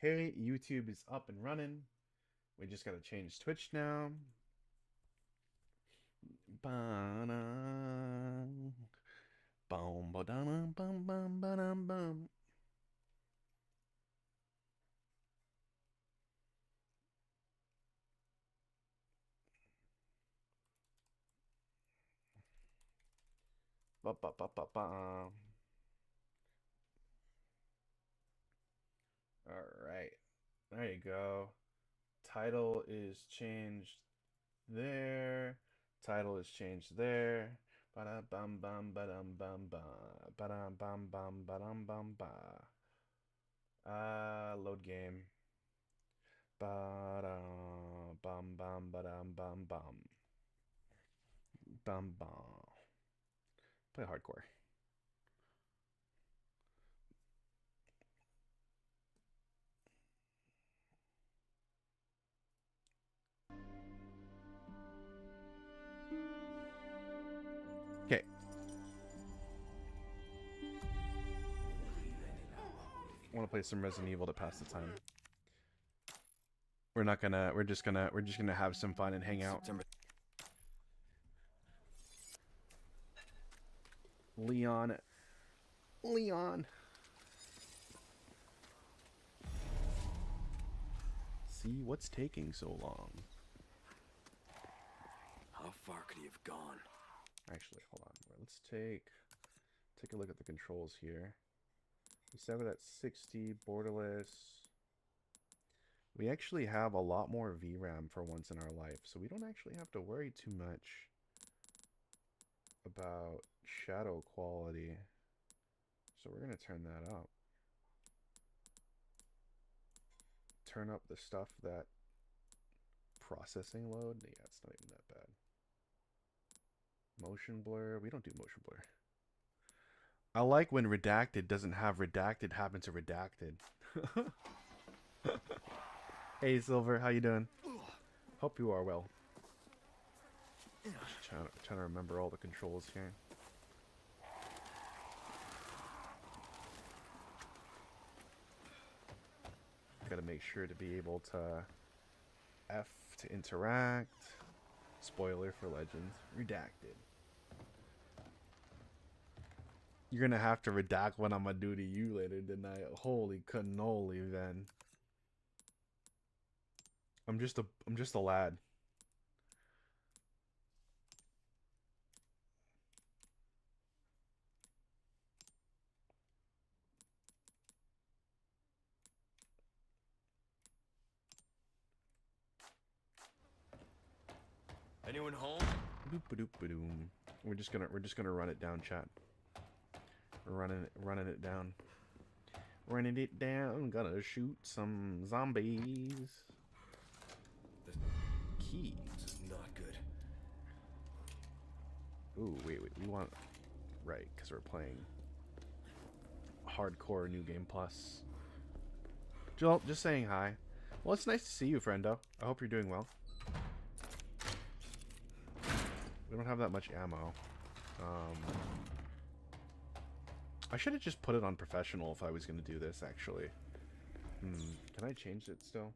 Okay, YouTube is up and running. We just gotta change Twitch now. Ba-dum. Bum, ba-dum, bum, bum, ba-dum, bum. Ba, ba, ba, ba, ba. All right, there you go. Title is changed there. Title is changed there. Ba-dum, bum, bum, ba-dum, bum, ba. Ba-dum, bum, bum, ba-dum, bum, ba. Load game. Ba-dum, bum, bum, ba-dum, bum, bum. Bum, bum. Play hardcore. Okay. I want to play some Resident Evil to pass the time. We're just gonna have some fun and hang out. Leon. See, what's taking so long? How far could he have gone? Actually, hold on. Let's take a look at the controls here. We set it at 60, borderless. We actually have a lot more VRAM for once in our life, so we don't actually have to worry too much about shadow quality. So we're going to turn that up. Turn up the stuff that processing load. Yeah, it's not even that bad. Motion blur. We don't do motion blur. I like when redacted doesn't have redacted happen to redacted. Hey Silver, how you doing? Hope you are well. Trying to remember all the controls here. Gotta make sure to be able to F to interact. Spoiler for Legends. Redacted. You're gonna have to redact what I'm gonna do to you later tonight. Holy cannoli, then. I'm just a lad. Anyone home? Boop-a-doop-a-doom. We're just gonna run it down, chat. We're running it down. Running it down. Gonna shoot some zombies. Key. This is not good. Ooh, wait. We want right because we're playing hardcore new game plus. Joel, just saying hi. Well, it's nice to see you, friendo. I hope you're doing well. We don't have that much ammo. I should have just put it on professional if I was going to do this, actually. Can I change it still?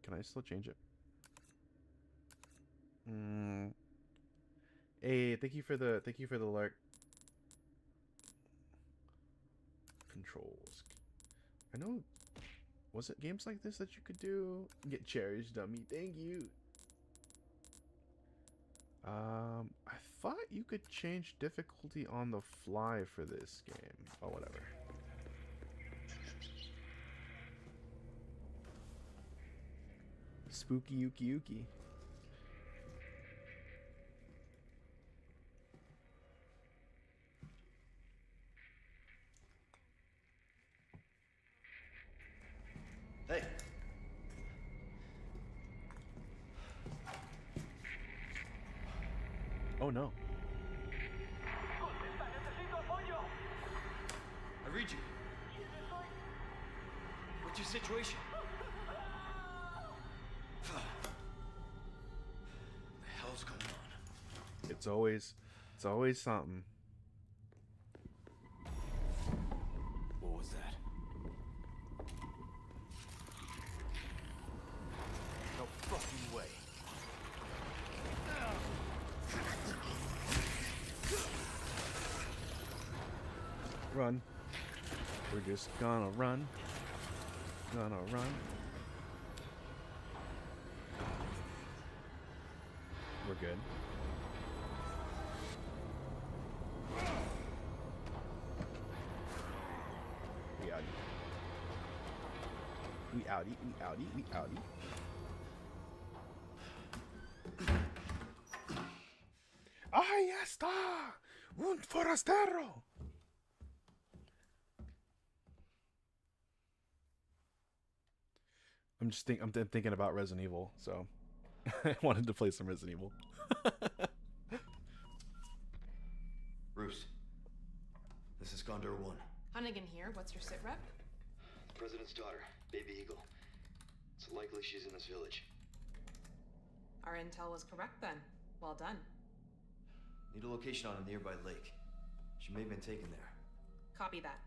Can I still change it? Hey, thank you for the alert. Controls. I know. Was it games like this that you could do? Get cherished, dummy. Thank you. I thought you could change difficulty on the fly for this game. Oh, whatever. Spooky Yuki Yuki. Hey. Oh no. I read you. What's your situation? What the hell's going on? It's always something. What was Run. We're just gonna run. Gonna run. We're good. We outie. We outie. We outie. We outie. ¡Ahí está! ¡Un forastero! I'm thinking about Resident Evil, so I wanted to play some Resident Evil. Bruce, this is Condor 1. Hunnigan here. What's your sit rep? President's daughter, Baby Eagle. It's likely she's in this village. Our intel was correct then. Well done. Need a location on a nearby lake. She may have been taken there. Copy that.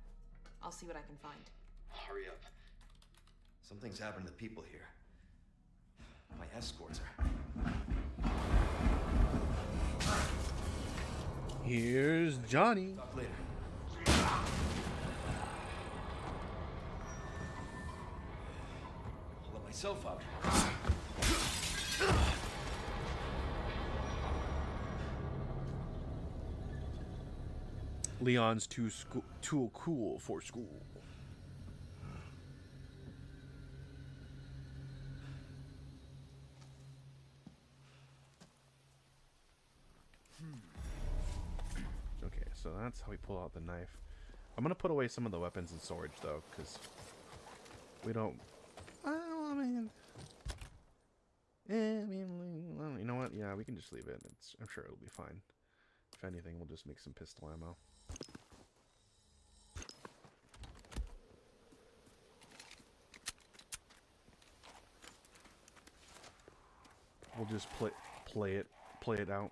I'll see what I can find. Hurry up. Something's happened to the people here. My escorts are... Here's Johnny. Talk later. I'll let myself out. Leon's too cool for school. Okay, so that's how we pull out the knife. I'm gonna put away some of the weapons in storage though, because we don't. I mean, you know what? Yeah, we can just leave it. I'm sure it'll be fine. If anything, we'll just make some pistol ammo. We'll just play it out.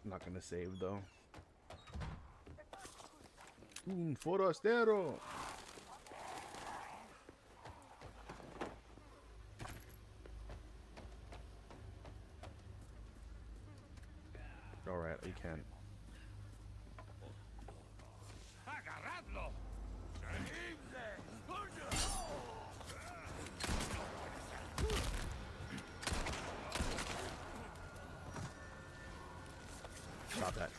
I'm not gonna save though. Un forastero. All right, you can. Stop that.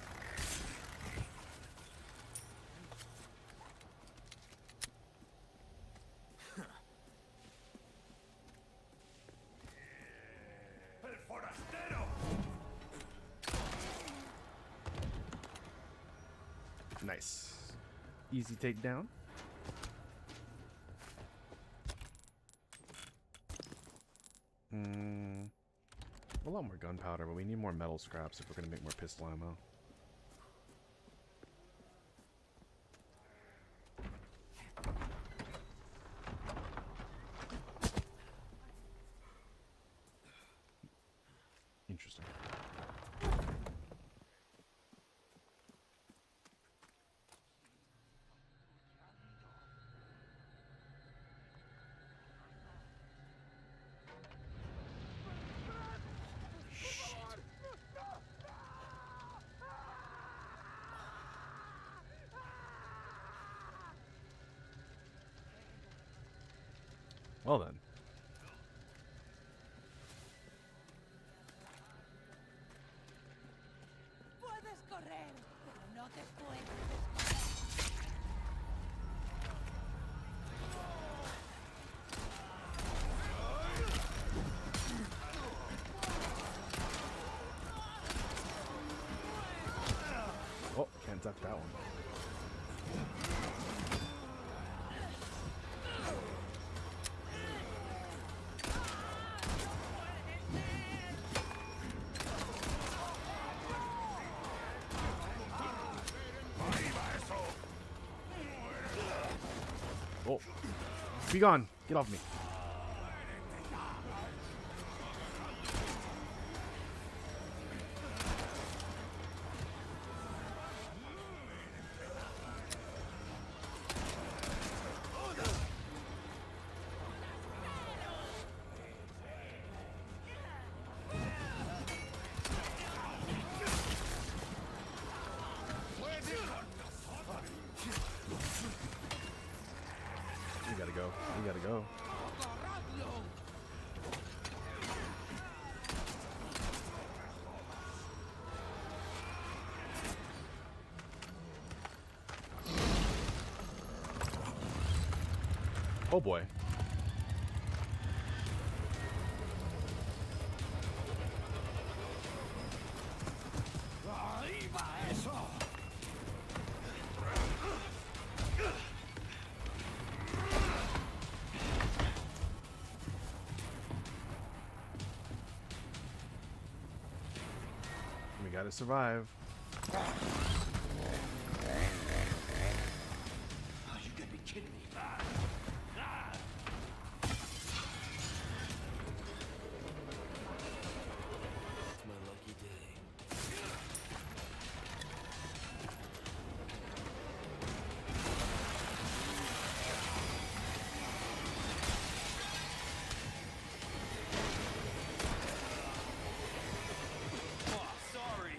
Nice. Easy takedown. A lot more gunpowder, but we need more metal scraps if we're going to make more pistol ammo. Interesting. Well then. Puedes correr, pero no te puedes. Oh, can't duck that one. Oh, be gone! Get off me! go. Oh boy. We gotta survive. Oh, you gotta be kidding me. My lucky day. Oh, sorry.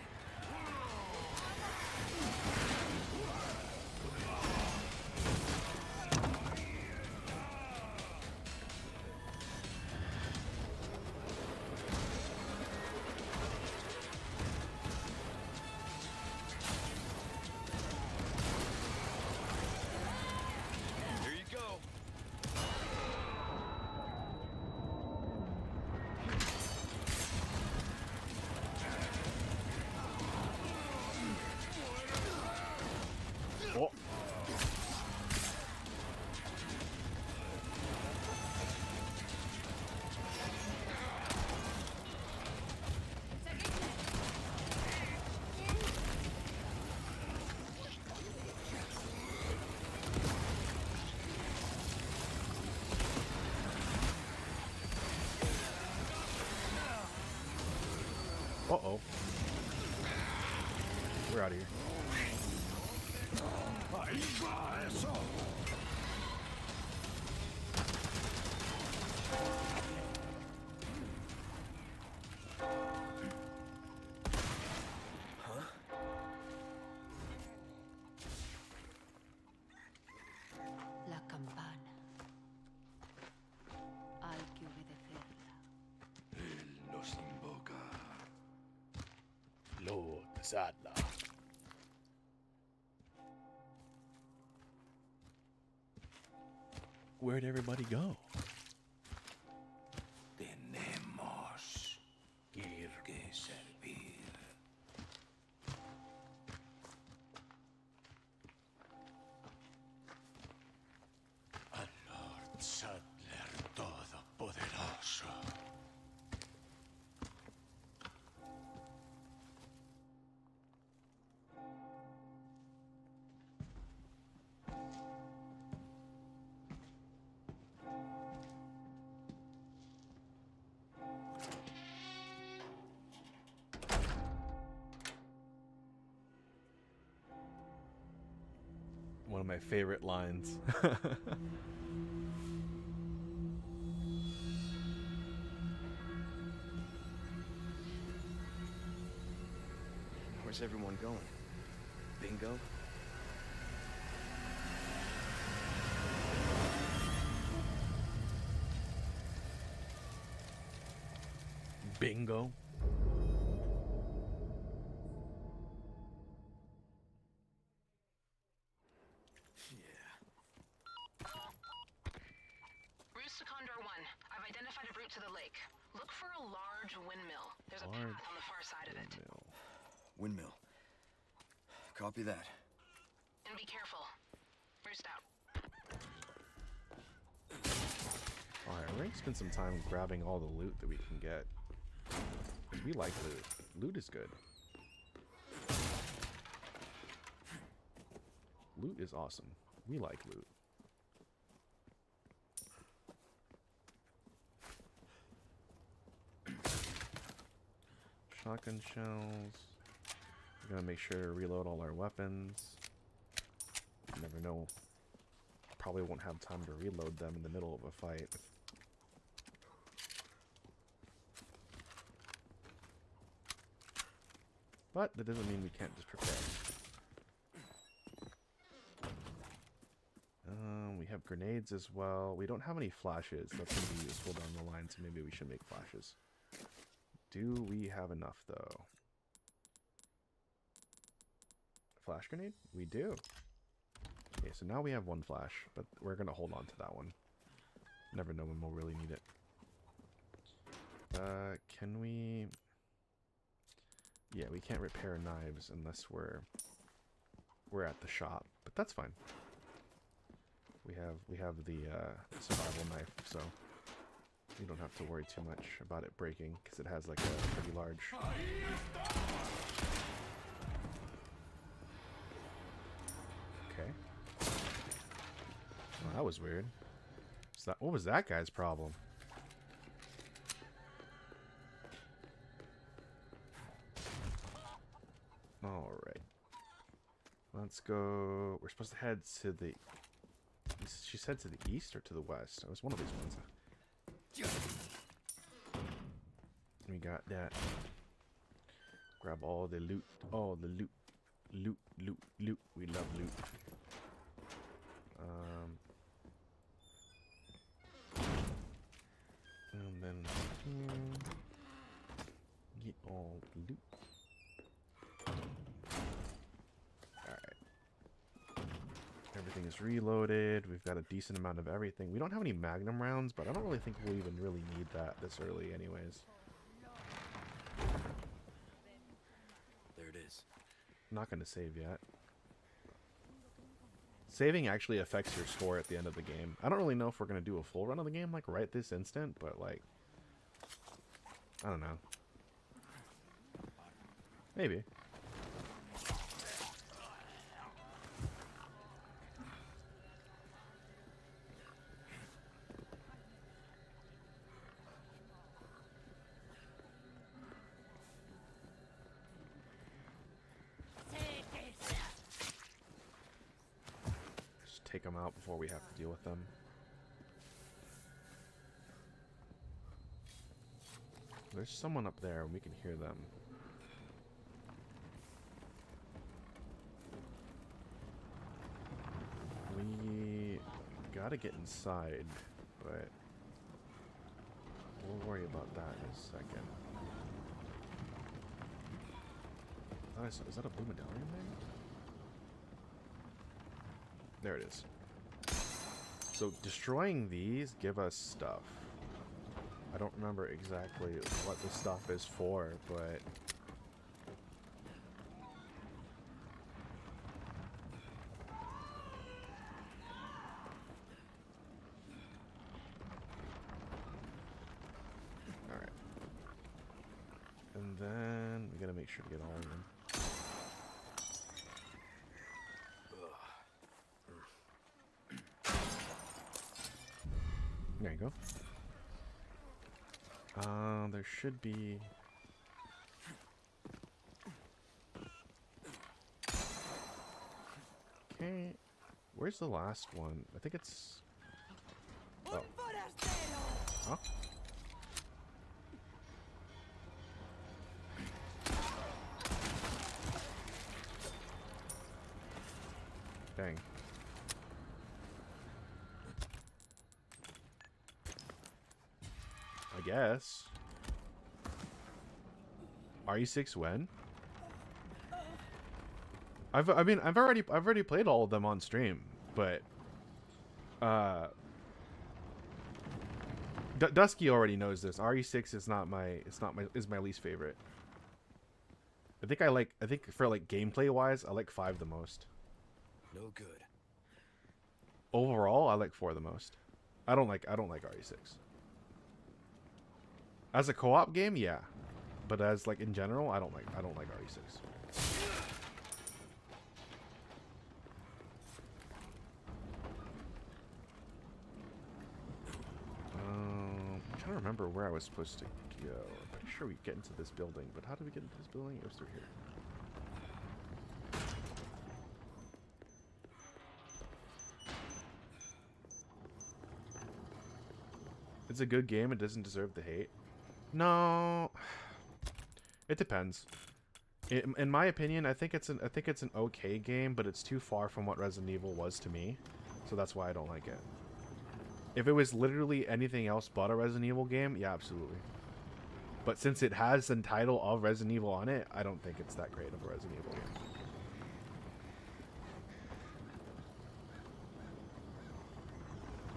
Here you go. Oh. Uh-oh. We're out of here. La campana. Hay que obedecerla. Él nos invoca. Lord Sadler. Where'd everybody go? Tenemos que servir. Al Lord Sadler Todopoderoso. One of my favorite lines. Where's everyone going? Bingo? Bingo. Roost to Condor 1. I've identified a route to the lake. Look for a large windmill. There's a Large path on the far side of it. Windmill. Windmill. Copy that. And be careful. Roost out. Alright, we're gonna spend some time grabbing all the loot that we can get. 'Cause we like loot. Loot is good. Loot is awesome. We like loot. Shotgun shells. We're gonna make sure to reload all our weapons. You never know. Probably won't have time to reload them in the middle of a fight. But that doesn't mean we can't just prepare. We have grenades as well. We don't have any flashes. That's going to be useful down the line, so maybe we should make flashes. Do we have enough, though? Flash grenade? We do. Okay, so now we have one flash, but we're going to hold on to that one. Never know when we'll really need it. Can we... Yeah, we can't repair knives unless we're at the shop, but that's fine. We have the survival knife, so you don't have to worry too much about it breaking because it has like a pretty large. Okay. Well, that was weird. What was that guy's problem? All right. Let's go. We're supposed to head to the... She said to the east or to the west? It was one of these ones. We got that. Grab all the loot. All the loot. Loot, loot, loot. We love loot. And then get all the loot. Everything is reloaded. We've got a decent amount of everything. We don't have any magnum rounds, but I don't really think we'll even really need that this early anyways. There it is. I'm not going to save yet. Saving actually affects your score at the end of the game. I don't really know if we're going to do a full run of the game like right this instant, but like, I don't know. Maybe. Take them out before we have to deal with them. There's someone up there and we can hear them. We gotta get inside, but we'll worry about that in a second. Is that a blue medallion there? There it is. So destroying these give us stuff. I don't remember exactly what the stuff is for, but alright. And then we gotta make sure to get all of them. There you go. There should be... Okay. Where's the last one? I think it's... Oh. Huh? Dang. I guess. RE6 when? I've already played all of them on stream, but Dusky already knows this. RE6 is my least favorite. I think for like gameplay wise, I like 5 the most. No good. Overall, I like 4 the most. I don't like RE6. As a co-op game, yeah. But as like in general, I don't like RE6. I'm trying to remember where I was supposed to go. I'm pretty sure we get into this building, but how did we get into this building? It was through here. It's a good game. It doesn't deserve the hate. No, it depends. In my opinion, I think it's an okay game, but it's too far from what Resident Evil was to me. So that's why I don't like it. If it was literally anything else but a Resident Evil game, yeah, absolutely. But since it has the title of Resident Evil on it, I don't think it's that great of a Resident Evil game.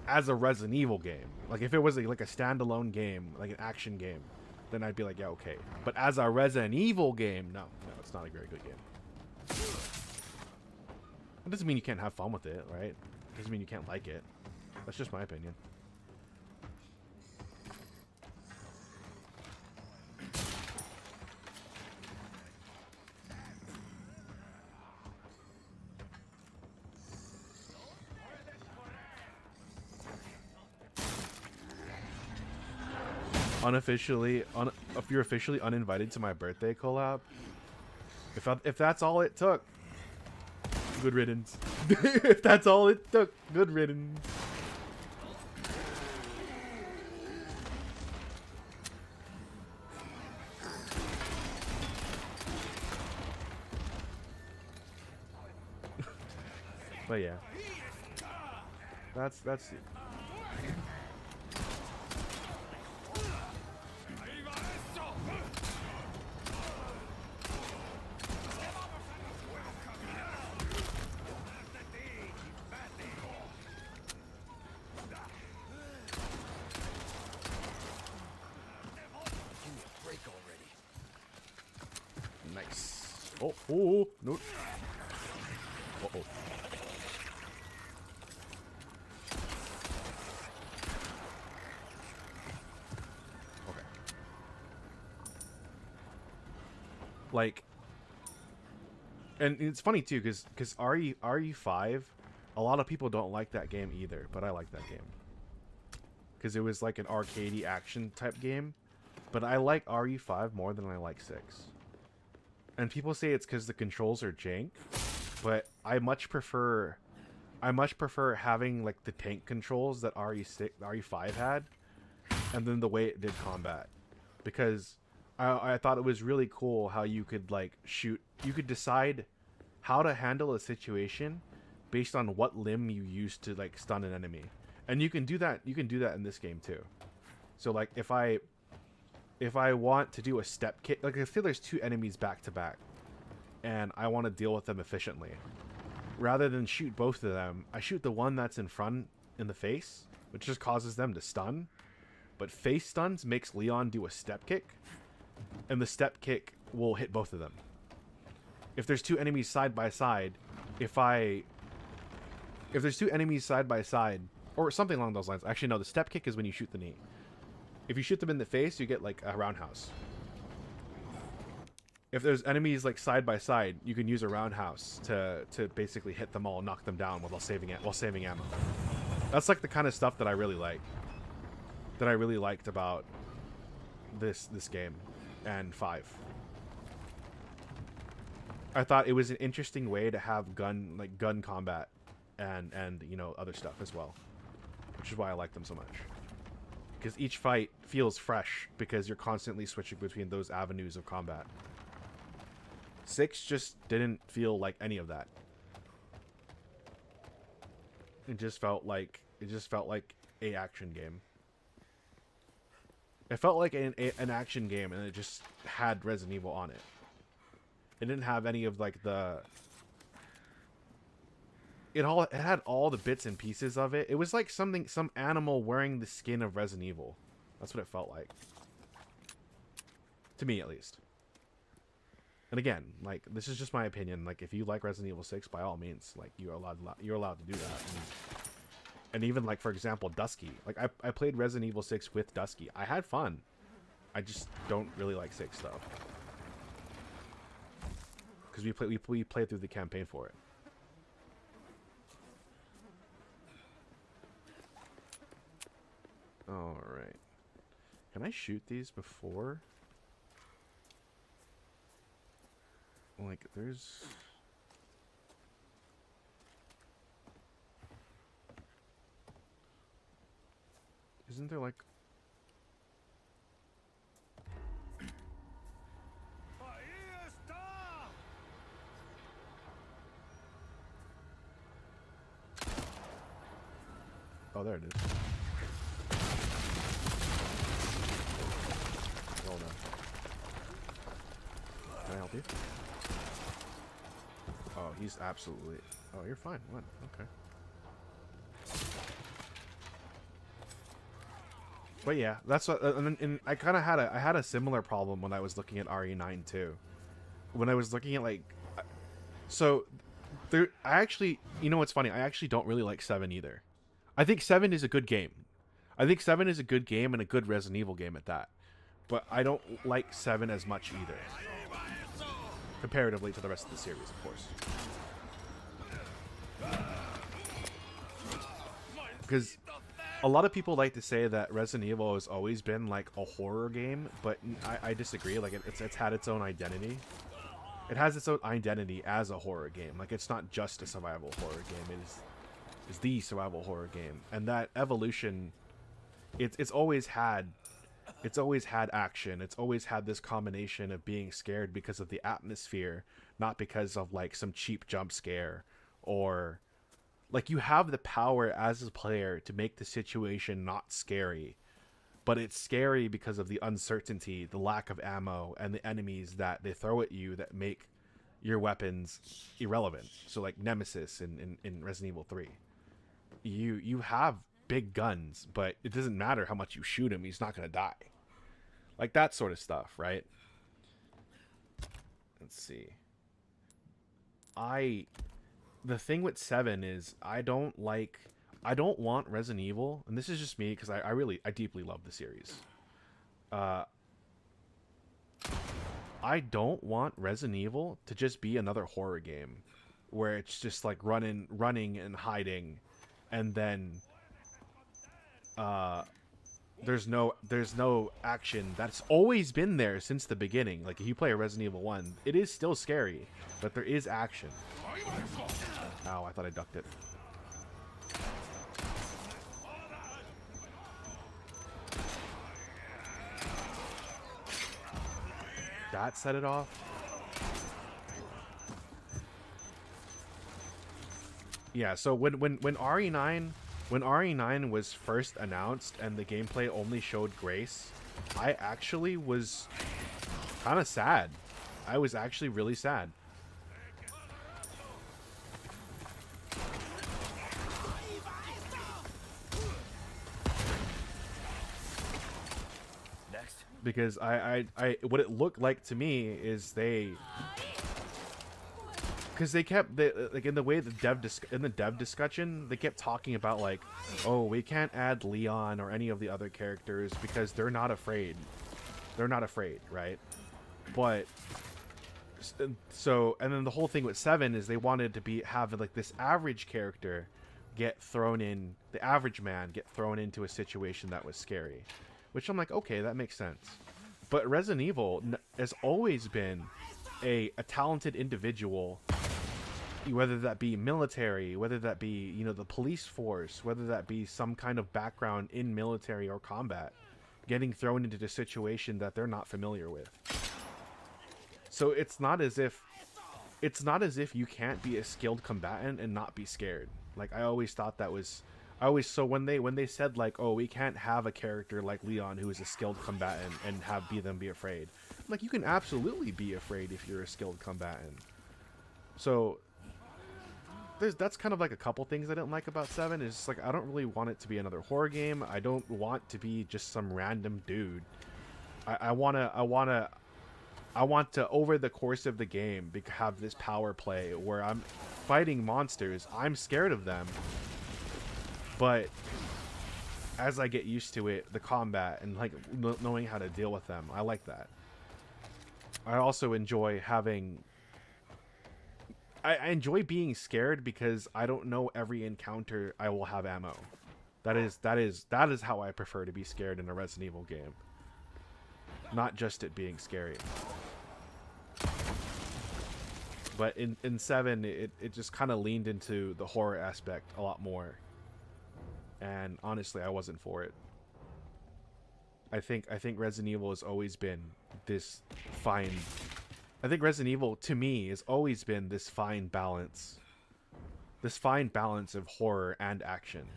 As a Resident Evil game. Like, if it was like a standalone game, like an action game, then I'd be like, yeah, okay. But as a Resident Evil game, no, it's not a very good game. That doesn't mean you can't have fun with it, right? It doesn't mean you can't like it. That's just my opinion. If you're officially uninvited to my birthday collab, if that's all it took, good riddance. If that's all it took, good riddance. But yeah, that's it. Nice. Oh, no. Uh-oh. Okay. Like, and it's funny too, because RE5, a lot of people don't like that game either, but I like that game. Because it was like an arcadey action type game. But I like RE5 more than I like 6. And people say it's because the controls are jank, but I much prefer having like the tank controls that RE5 had, and then the way it did combat. Because I thought it was really cool how you could like shoot, you could decide how to handle a situation based on what limb you use to like stun an enemy. And you can do that in this game too. So like if I want to do a step kick, like if there's two enemies back to back and I want to deal with them efficiently, rather than shoot both of them, I shoot the one that's in front in the face, which just causes them to stun. But face stuns makes Leon do a step kick, and the step kick will hit both of them. If there's two enemies side by side, if there's two enemies side by side, or something along those lines. Actually, no, the step kick is when you shoot the knee. If you shoot them in the face, you get like a roundhouse. If there's enemies like side by side, you can use a roundhouse to basically hit them all, knock them down while saving ammo. That's like the kind of stuff that I really like. That I really liked about this game and 5. I thought it was an interesting way to have gun combat and you know, other stuff as well, which is why I like them so much. Because each fight feels fresh because you're constantly switching between those avenues of combat. 6 just didn't feel like any of that. It just felt like a action game. It felt like an action game, and it just had Resident Evil on it. It didn't have any of like the. It had all the bits and pieces of it. It was like some animal wearing the skin of Resident Evil. That's what it felt like. To me, at least. And again, like, this is just my opinion. Like, if you like Resident Evil 6, by all means, like, you're allowed to do that. And even, like, for example, Dusky. Like, I played Resident Evil 6 with Dusky. I had fun. I just don't really like 6 stuff. Because we played through the campaign for it. Alright. Can I shoot these before? Like, there's... Isn't there, like... Oh, there it is. Hold on. Can I help you? Oh, he's absolutely... Oh, you're fine. What? Okay. But yeah, that's what... And I kind of had I had a similar problem when I was looking at RE9 too. When I was looking at, like... So, there... I actually... You know what's funny? I actually don't really like 7 either. I think 7 is a good game. I think 7 is a good game and a good Resident Evil game at that. But I don't like 7 as much either. Comparatively to the rest of the series, of course. Because a lot of people like to say that Resident Evil has always been like a horror game, but I disagree. Like it's had its own identity. It has its own identity as a horror game. Like it's not just a survival horror game. It is the survival horror game, and that evolution, it's always had action. It's always had this combination of being scared because of the atmosphere, not because of like some cheap jump scare, or like you have the power as a player to make the situation not scary, but it's scary because of the uncertainty, the lack of ammo, and the enemies that they throw at you that make your weapons irrelevant. So like Nemesis in Resident Evil 3. You have big guns, but it doesn't matter how much you shoot him, he's not going to die. Like that sort of stuff, right? Let's see. The thing with 7 is I don't want Resident Evil, and this is just me because I deeply love the series. I don't want Resident Evil to just be another horror game where it's just like running and hiding, and then there's no action. That's always been there since the beginning. Like if you play a Resident Evil 1, it is still scary, but there is action. Ow, I thought I ducked it. That set it off. Yeah, so when RE9 was first announced and the gameplay only showed Grace, I actually was kind of sad. I was actually really sad. Next. Because I what it looked like to me is because they kept like in the dev discussion, they kept talking about like, oh, we can't add Leon or any of the other characters because they're not afraid. They're not afraid, right? But so, and then the whole thing with 7 is they wanted to have like this average character get thrown in, the average man get thrown into a situation that was scary, which I'm like, okay, that makes sense. But Resident Evil has always been a talented individual, whether that be military, whether that be, you know, the police force, whether that be some kind of background in military or combat, getting thrown into a situation that they're not familiar with. So it's not as if you can't be a skilled combatant and not be scared. Like I always thought that was, so when they said like, oh, we can't have a character like Leon who is a skilled combatant and be afraid. Like, you can absolutely be afraid if you're a skilled combatant. So that's kind of like a couple things I didn't like about 7. Is just like, I don't really want it to be another horror game. I don't want to be just some random dude. I want to, over the course of the game, have this power play where I'm fighting monsters. I'm scared of them, but as I get used to it, the combat and like knowing how to deal with them, I like that. I also enjoy having... I enjoy being scared because I don't know every encounter I will have ammo. That is how I prefer to be scared in a Resident Evil game. Not just it being scary. But in 7, it just kind of leaned into the horror aspect a lot more. And honestly, I wasn't for it. I think Resident Evil has always been this fine... I think Resident Evil, to me, has always been this fine balance. This fine balance of horror and action.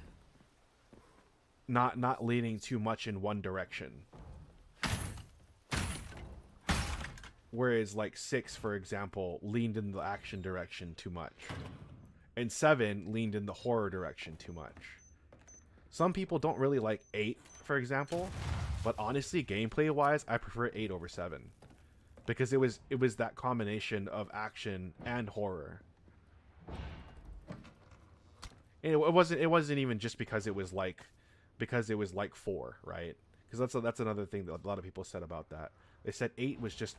not leaning too much in one direction. Whereas like 6, for example, leaned in the action direction too much. And 7 leaned in the horror direction too much. Some people don't really like 8, for example, but honestly, gameplay-wise, I prefer 8 over 7. Because it was that combination of action and horror. And it wasn't even just because it was like 4, right? Because that's another thing that a lot of people said about that. They said 8 was just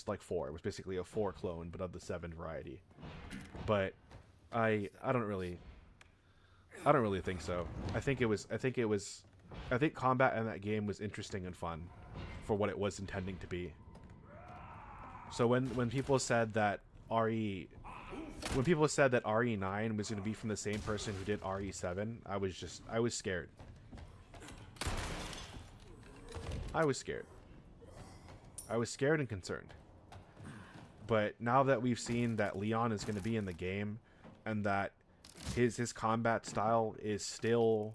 like 4. It was basically a 4 clone, but of the 7 variety. But I don't really think so. I think combat in that game was interesting and fun for what it was intending to be. So when people said that RE9 was going to be from the same person who did RE7, I was scared. I was scared and concerned. But now that we've seen that Leon is going to be in the game and that his combat style is still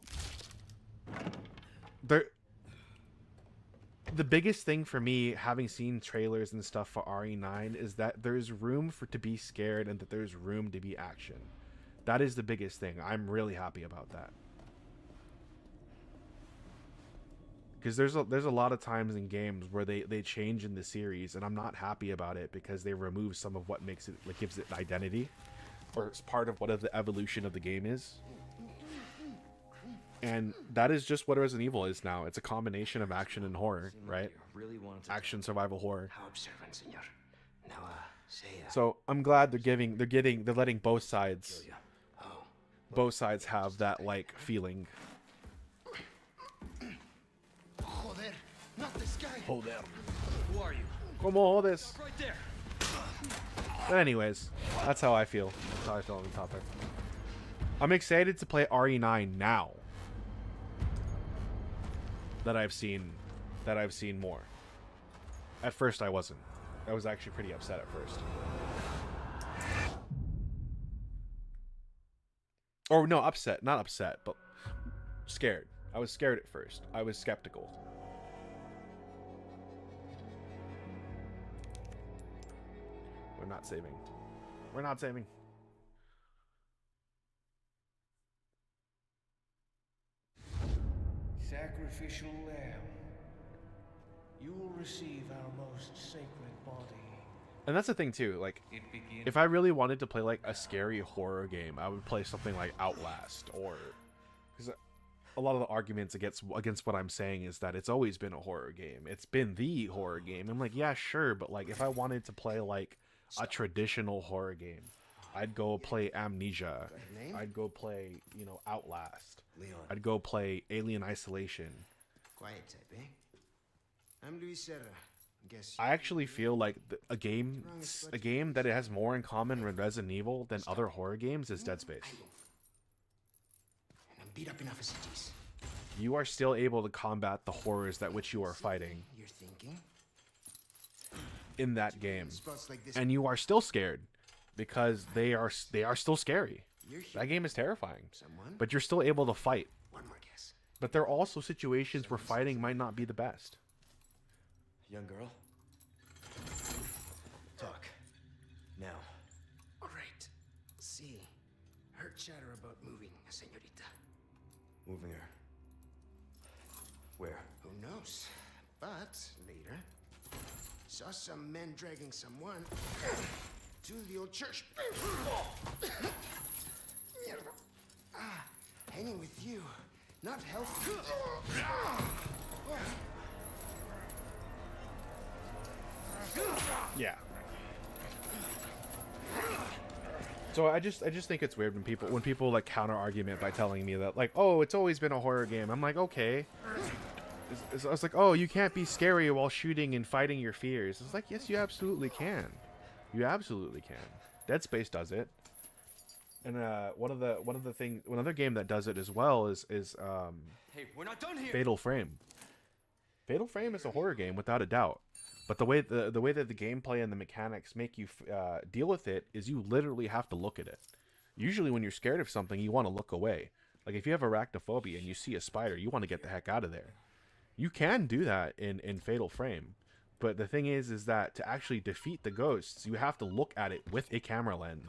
there. The biggest thing for me, having seen trailers and stuff for RE9, is that there's room to be scared and that there's room to be action. That is the biggest thing. I'm really happy about that. Because there's a lot of times in games where they change in the series, and I'm not happy about it because they remove some of what makes it, like, gives it identity, or it's part of what the evolution of the game is. And that is just what Resident Evil is now. It's a combination of action and horror, right? Action, survival, horror. How observant, senor. Now, so I'm glad they're letting both sides have that like feeling. Joder, not this guy. Joder. Who are you? Como this? Right there. But anyways, that's how I feel. That's how I feel on the topic. I'm excited to play RE9 now. That I've seen more. At first I wasn't. I was actually pretty upset at first. Or no, upset. Not upset, but scared. I was scared at first. I was skeptical. We're not saving. We're not saving. Sacrificial lamb, you will receive our most sacred body. And that's the thing too, like, It begins. if I really wanted to play like a scary horror game, I would play something like Outlast, or because a lot of the arguments against what I'm saying is that it's always been a horror game. It's been the horror game. I'm like, yeah, sure, but like if I wanted to play like a traditional horror game, I'd go play Amnesia. I'd go play, Outlast. Leon. I'd go play Alien Isolation. Quiet type, eh? I'm Luis Serra. Guess I actually feel like a game that it has more in common with Resident Evil than other horror games is Dead Space. and I'm beat up enough of cities. You are still able to combat the horrors that which you are fighting You're thinking? in that game, Spots like this. and you are still scared because they are still scary. You're here. That game is terrifying, Someone? but you're still able to fight. One more guess. But there are also situations where fighting might not be the best. Young girl. Talk. Now. Great. See. Heard chatter about moving, señorita. Moving her. Where? Who knows? But later, saw some men dragging someone to the old church. Hanging with you, not healthy. Yeah. So I just think it's weird when people like counter argument by telling me that, like, oh, it's always been a horror game. I'm like, okay. I was like, oh, you can't be scary while shooting and fighting your fears. It's like, yes, you absolutely can. You absolutely can. Dead Space does it. And another game that does it as well is Hey, we're not done here. Fatal Frame. Fatal Frame is a horror game without a doubt. But the way that the gameplay and the mechanics make you deal with it is you literally have to look at it. Usually when you're scared of something, you want to look away. Like if you have arachnophobia and you see a spider, you want to get the heck out of there. You can do that in Fatal Frame. But the thing is that to actually defeat the ghosts, you have to look at it with a camera lens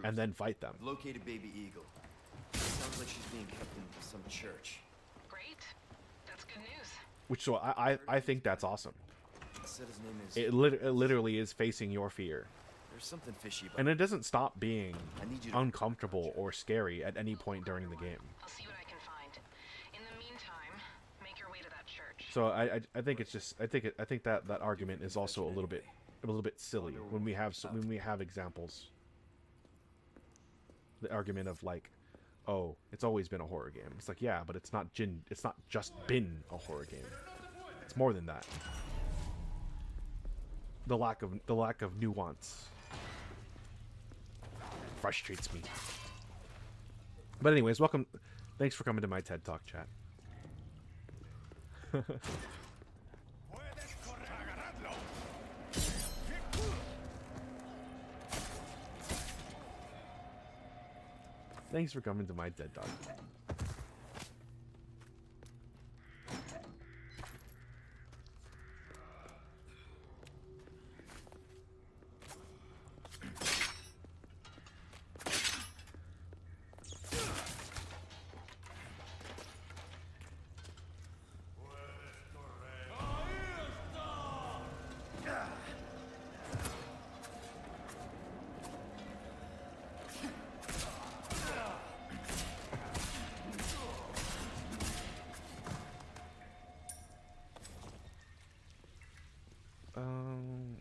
and then fight them. Located baby eagle. Sounds like she's being kept in some church. Great. That's good news. Which so I think that's awesome. Said his name is. It literally is facing your fear. There's something fishy about And it doesn't stop being I need you to uncomfortable or scary at any point during the game. I'll see what I can find. In the meantime, make your way to that church. So I think it's just I think that argument is also a little bit silly when we have examples. The argument of like, oh, it's always been a horror game. It's like, yeah, but it's not just been a horror game. It's more than that. The lack of nuance frustrates me. But anyways, welcome. Thanks for coming to my TED Talk, chat. Thanks for coming to my TED Talk.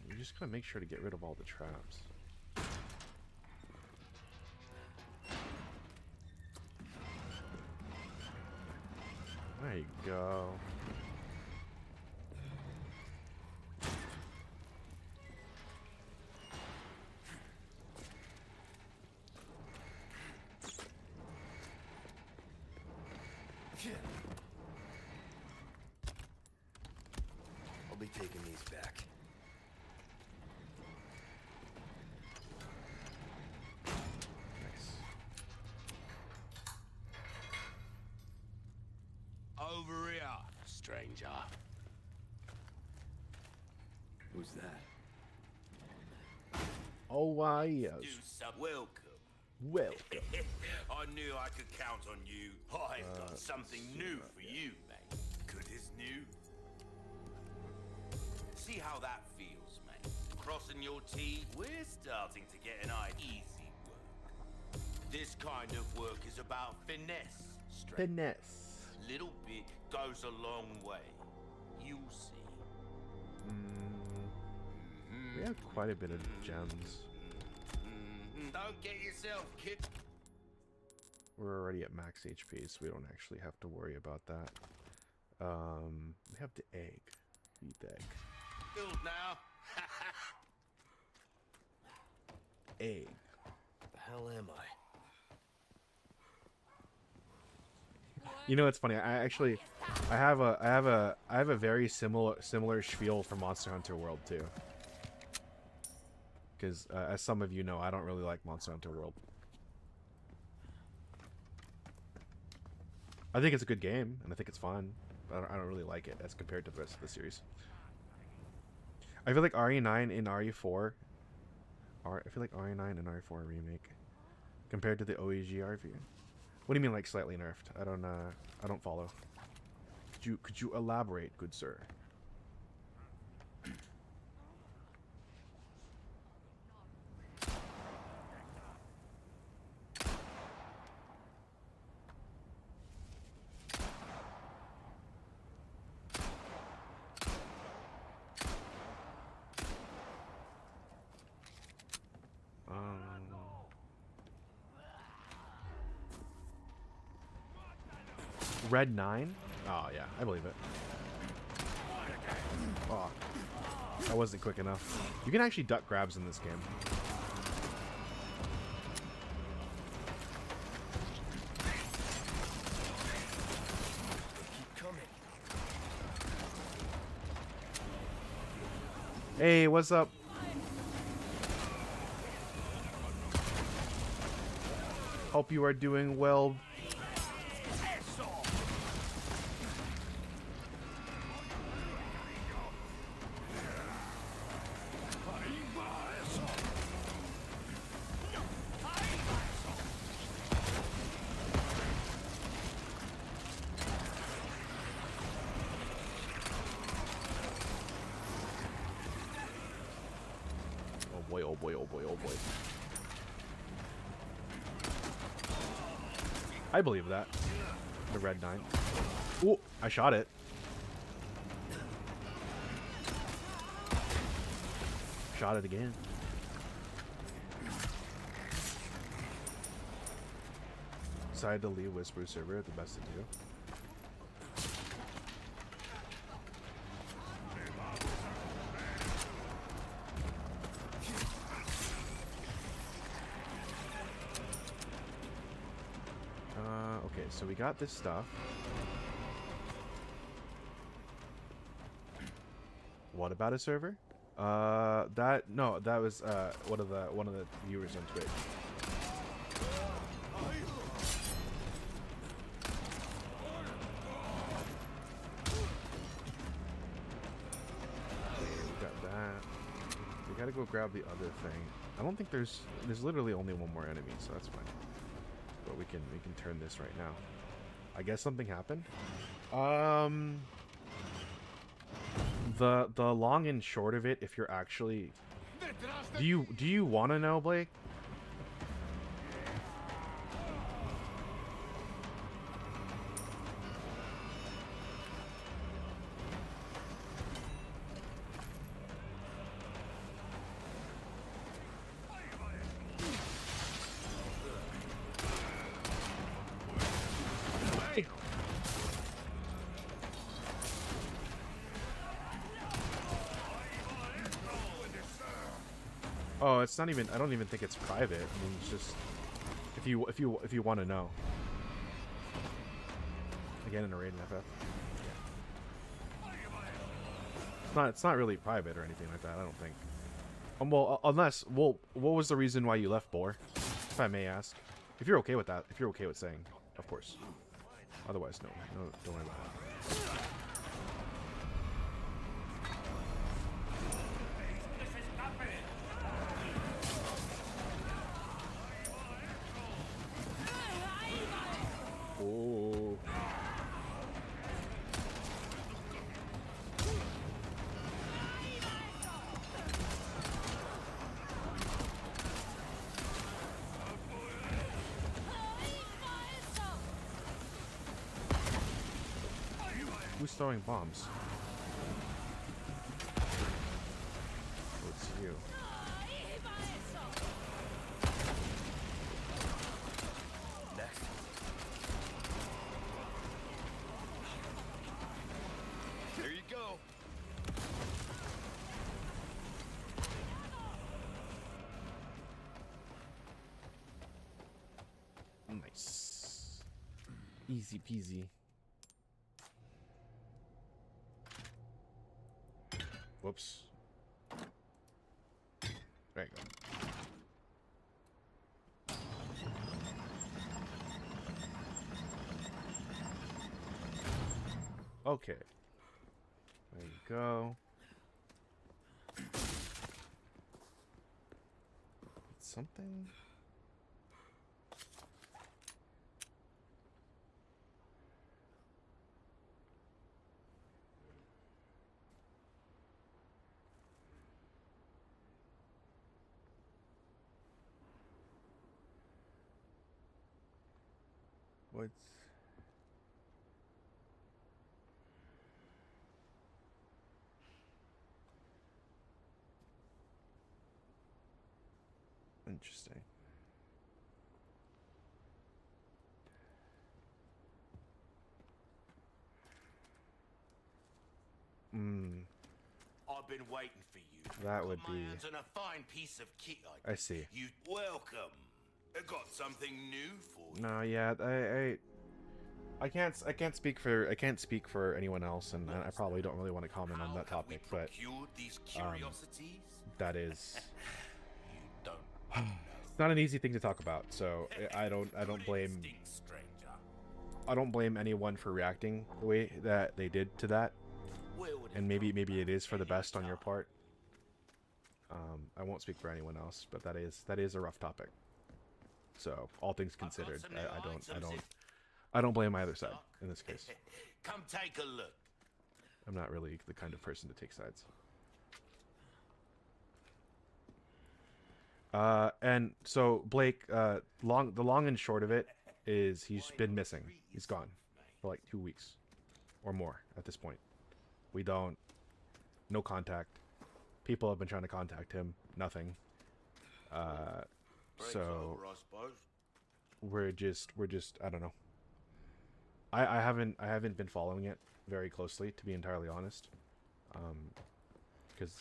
We just gotta make sure to get rid of all the traps. There you go. I'll be taking these back. Nice. Over here, stranger. Who's that? Oh, why yes. Welcome. Welcome. I knew I could count on you. I've got something new for you, mate. Good as new. See how that feels, mate. Crossing your T, we're starting to get an idea. Easy work. This kind of work is about finesse. Straight. Finesse. Little bit goes a long way. You'll see. We have quite a bit of gems. Don't get yourself kicked. We're already at max HP, so we don't actually have to worry about that. We have the egg. Eat the egg. Build now. Egg. The hell am I? You know, it's funny. I have a very similar spiel for Monster Hunter World too. Because as some of you know, I don't really like Monster Hunter World. I think it's a good game, and I think it's fun, but I don't really like it as compared to the rest of the series. I feel like RE9 and RE4 I feel like RE9 and RE4 remake compared to the OEG RV. What do you mean, like slightly nerfed? I don't follow. Could you elaborate, good sir? Red 9? Oh yeah, I believe it. Oh, that wasn't quick enough. You can actually duck grabs in this game. Keep coming. Hey, what's up? Hope you are doing well. boy, oh boy, oh boy, oh boy. I believe that. The red 9. Ooh, I shot it. Shot it again. Decided to leave Whisper server, the best to do. Okay, so we got this stuff. What about a server? That was one of the viewers on Twitch. Got that. We gotta go grab the other thing. I don't think there's literally only one more enemy, so that's fine. But we can turn this right now. I guess something happened. The long and short of it, if you're actually, do you want to know, Blake? Oh, it's not even. I don't even think it's private. I mean, it's just if you want to know. Again, in a raid in FF. It's not really private or anything like that. I don't think. Well, unless what was the reason why you left, Boar? If I may ask. If you're okay with that. If you're okay with saying, of course. Otherwise, no, don't worry about it. Oh. Who's throwing bombs? Oh, it's you. Next. There you go. Nice. Easy peasy. Whoops. There you go. Okay. There you go. Something? What's... Interesting. I've been waiting for you. That would Got my be... hands on a fine piece of kit. I see. You welcome. I got something new for you. No, yeah, I can't speak for anyone else, and I probably don't really want to comment on that topic, but These curiosities? that is You don't. it's not an easy thing to talk about, so I don't blame Instinct, stranger. I don't blame anyone for reacting the way that they did to that, Where would and it maybe come it is for the from? best on your part. I won't speak for anyone else, but that is a rough topic. So all things considered, I don't blame either side in this case. Come take a look. I'm not really the kind of person to take sides. And so Blake, the long and short of it is he's been missing. He's gone for like 2 weeks or more at this point. We don't, no contact. People have been trying to contact him, nothing. So we're just I don't know. I haven't been following it very closely, to be entirely honest. Because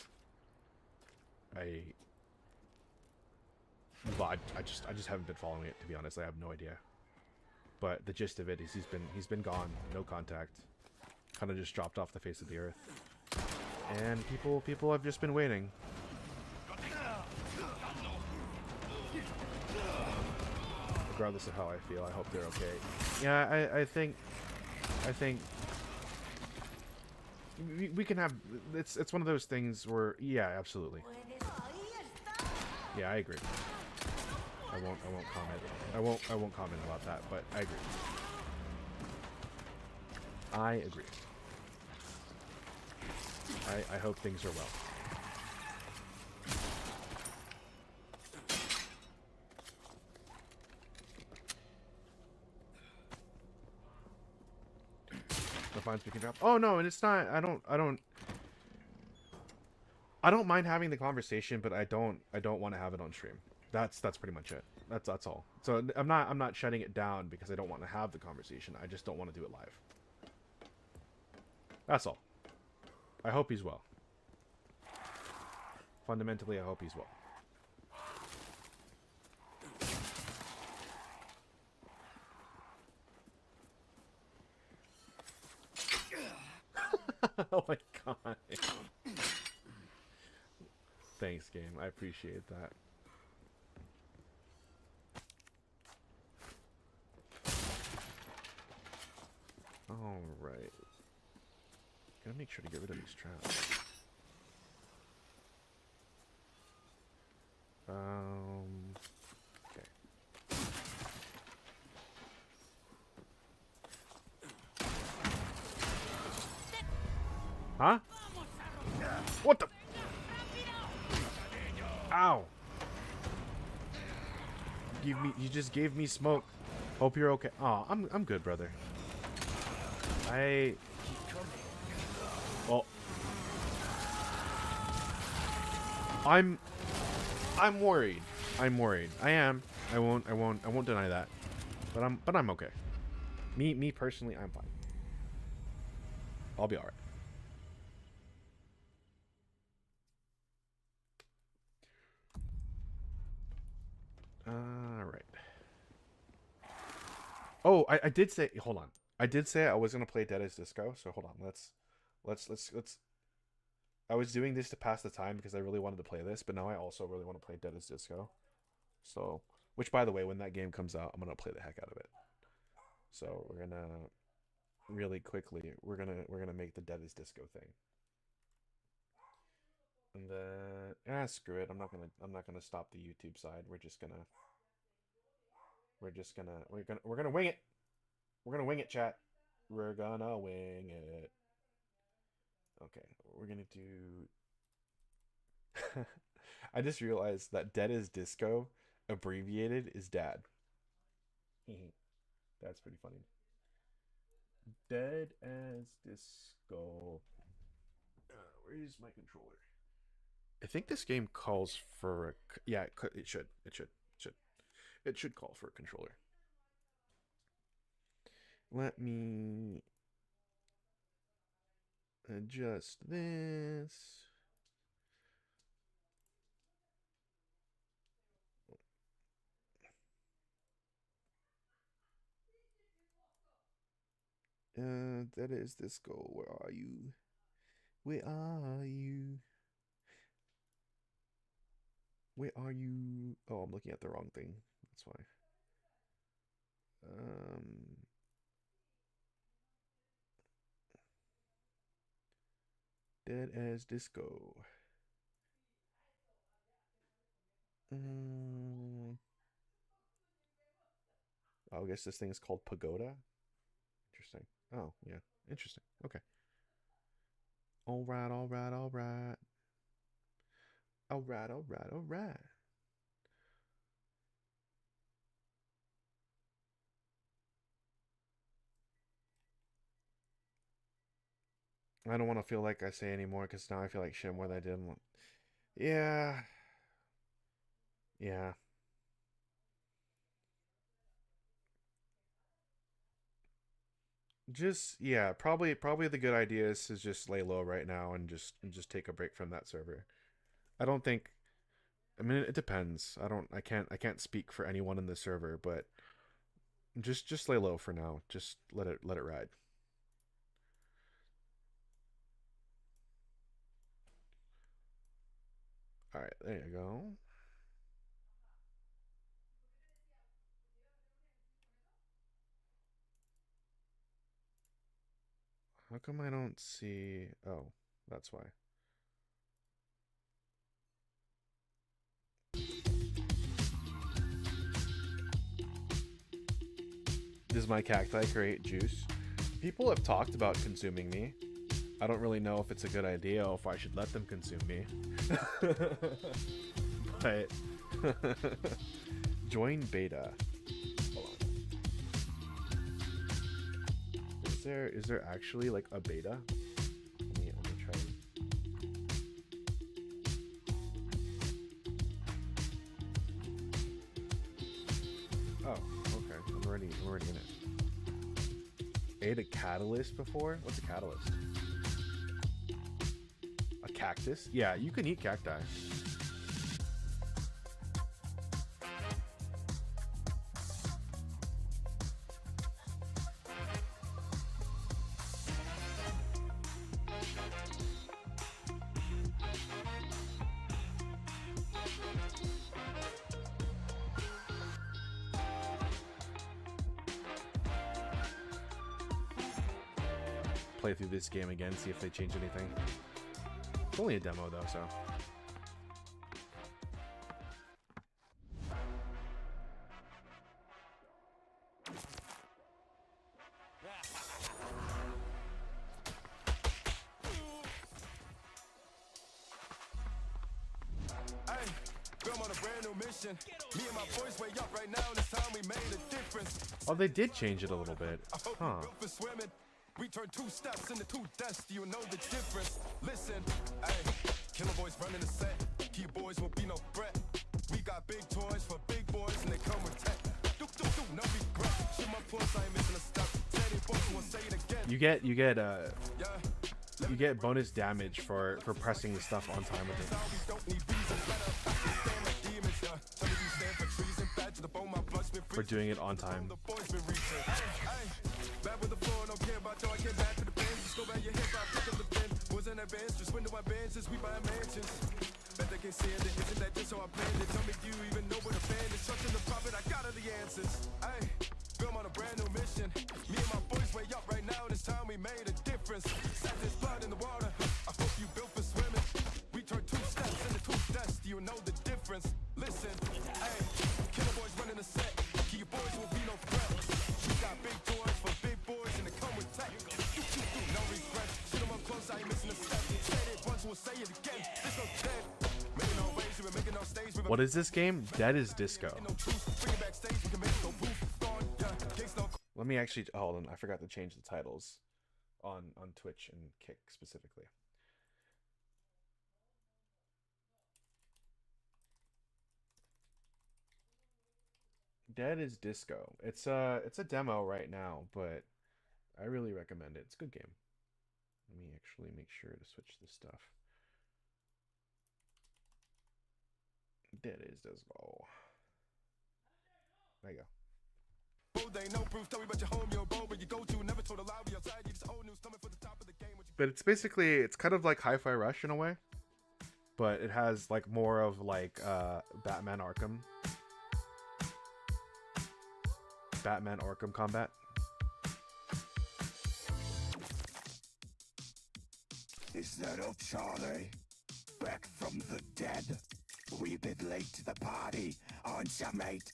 I well, I just haven't been following it, to be honest. I have no idea. But the gist of it is he's been gone, no contact, kind of just dropped off the face of the earth, and people have just been waiting. Regardless of how I feel, I hope they're okay. Yeah, I think we can have. It's one of those things where, yeah, absolutely. Yeah, I agree. I won't comment. I won't comment about that, but I agree. I agree. I hope things are well. The fines we can drop. Oh no, and it's not. I don't mind having the conversation, but I don't want to have it on stream. That's pretty much it. That's all. So I'm not shutting it down because I don't want to have the conversation. I just don't want to do it live. That's all. I hope he's well. Fundamentally, I hope he's well. Oh my god. Thanks, game. I appreciate that. Alright. Gotta make sure to get rid of these traps. Okay. Huh? What the? Ow! You just gave me smoke. Hope you're okay. Oh, I'm good, brother. Well, I'm worried. I'm worried. I am. I won't deny that. But I'm okay. Me personally, I'm fine. I'll be alright. Alright. Oh, I did say, hold on. I did say I was gonna play Dead as Disco, so hold on. Let's I was doing this to pass the time because I really wanted to play this, but now I also really want to play Dead as Disco. So, which by the way, when that game comes out, I'm gonna play the heck out of it. So we're gonna really quickly we're gonna make the Dead as Disco thing. And then screw it. I'm not gonna stop the YouTube side. We're gonna wing it. We're gonna wing it, chat. We're gonna wing it. Okay, we're gonna do. I just realized that Dead as Disco abbreviated is Dad. That's pretty funny. Dead as Disco. Where's my controller? I think this game calls for a. Yeah, it should. It should call for a controller. Let me adjust this. That is Disco. Where are you? Where are you? Where are you? Oh, I'm looking at the wrong thing. That's why. Dead as Disco. Oh, I guess this thing is called Pagoda. Interesting. Oh, yeah. Interesting. Okay. All right. I don't want to feel like I say anymore because now I feel like shit more than I did. Yeah. Yeah. Just yeah, probably the good idea is to just lay low right now and just take a break from that server. I don't think I mean it depends. I can't speak for anyone in the server, but just lay low for now. Just let it ride. All right, there you go. How come I don't see? Oh, that's why. Does my cacti create juice? People have talked about consuming me. I don't really know if it's a good idea or if I should let them consume me. But join beta. Hold on. Is there actually like a beta? Let me try. Oh, okay. I'm already in it. Ate a catalyst before? What's a catalyst? A cactus? Yeah, you can eat cacti. Play through this game again, see if they change anything. It's only a demo though, so. Oh, they did change it a little bit. Huh. We turn 2 steps into 2 deaths, do you know the difference? Listen, hey, killer boys running the set. Key boys will be no threat. We got big toys for big boys and they come with tech. No regret. Shit my pulse, I ain't missing a step. Say it once, we'll say it again. You get bonus damage for pressing the stuff on time with it. For doing it on time. I'm on a brand new mission. Me and my boys way up right now. This time we made a difference. Set this blood in the water. I hope you built for swimming. We turn 2 steps into 2 deaths. Do you know the difference? Listen, hey, killer boys running the set. Key boys will be no threat. We got big toys for big boys and they come with tech. No regret. Shoot 'em up close, I ain't missing a step. Said it once, we'll say it again. This no dead. Making no waves, we've been making no stays. What is this game? Dead is Disco. Let me actually hold on. I forgot to change the titles on Twitch and Kick specifically. Dead is Disco. It's a demo right now, but I really recommend it. It's a good game. Let me actually make sure to switch this stuff. Dead is Disco. There you go. But it's basically, it's kind of like Hi-Fi Rush in a way, but it has like more of like Batman Arkham combat. Is that old Charlie? Back from the dead? We been late to the party, aren't ya, mate?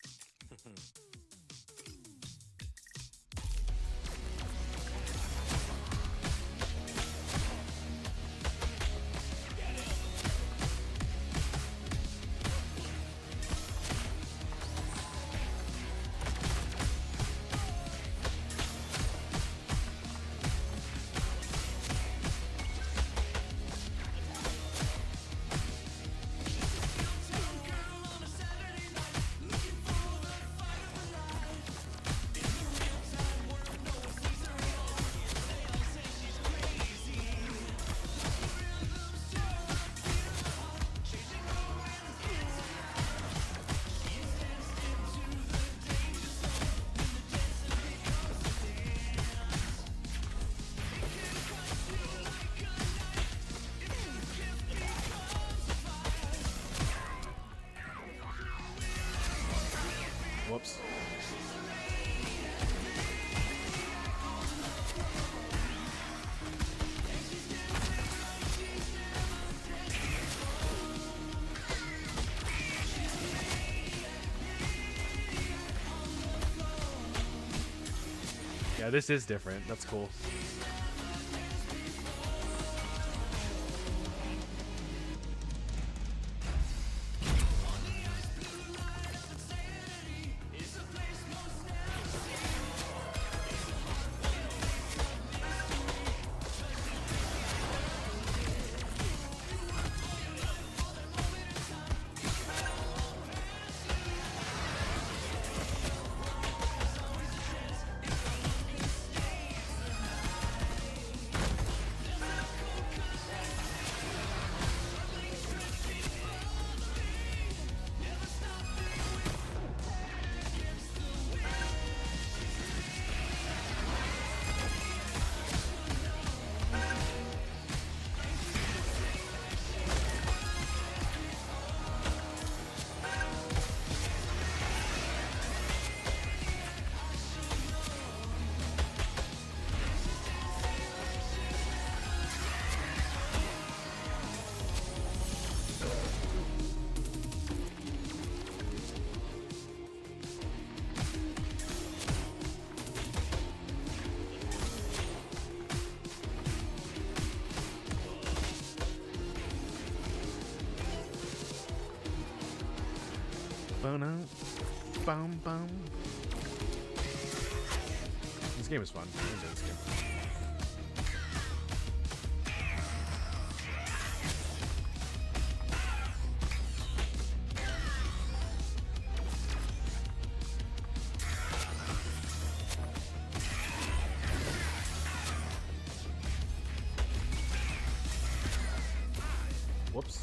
Whoops. Yeah, this is different. That's cool. Bum, bum. This game is fun. I enjoy this game. Whoops.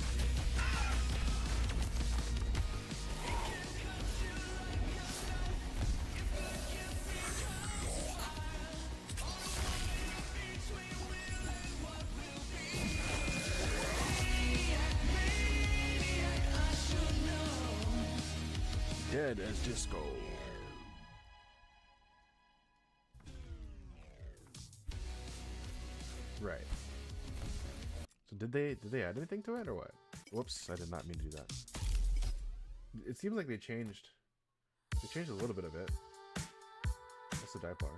Dead as disco. Right. So did they add anything to it or what? Whoops, I did not mean to do that. It seems like they changed a little bit of it. That's the dive bar.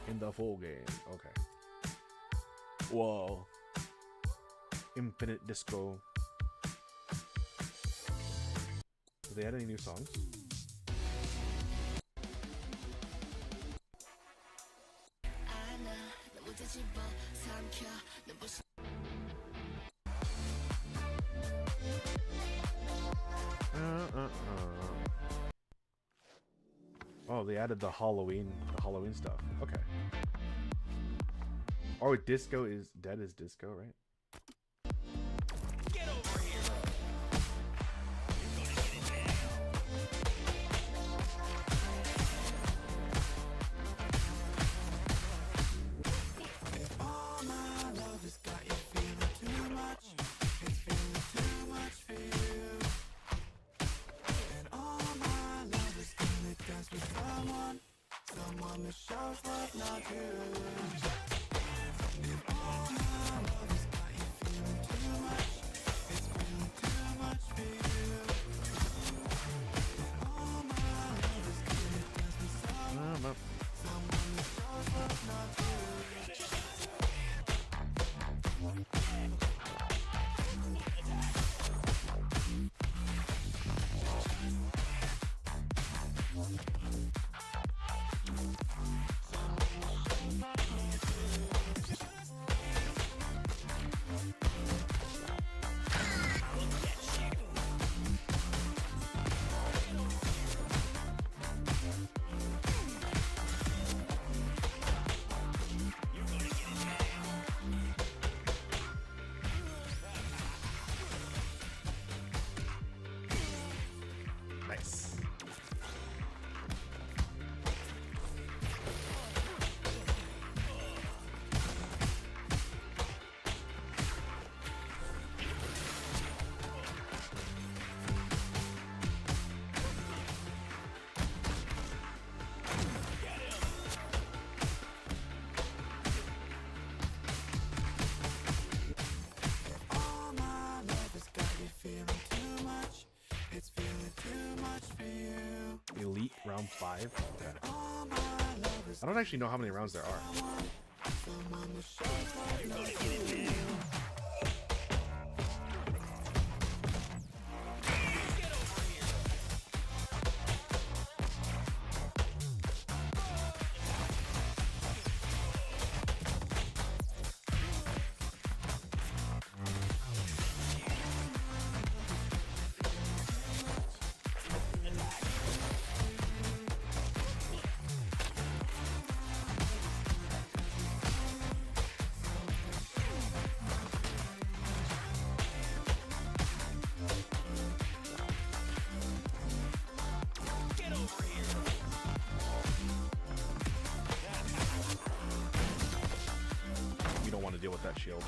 In the full game. Okay. Whoa. Infinite disco. Did they add any new songs? Oh, they added the Halloween stuff. Okay. Oh, disco is dead as disco, right? Get over here. If all my love has got you feeling too much, it's feeling too much for you. And all my love is gonna dance with someone that shows love, not you. If all my love is 5? Okay. I don't actually know how many rounds there are. You don't want to deal with that shield.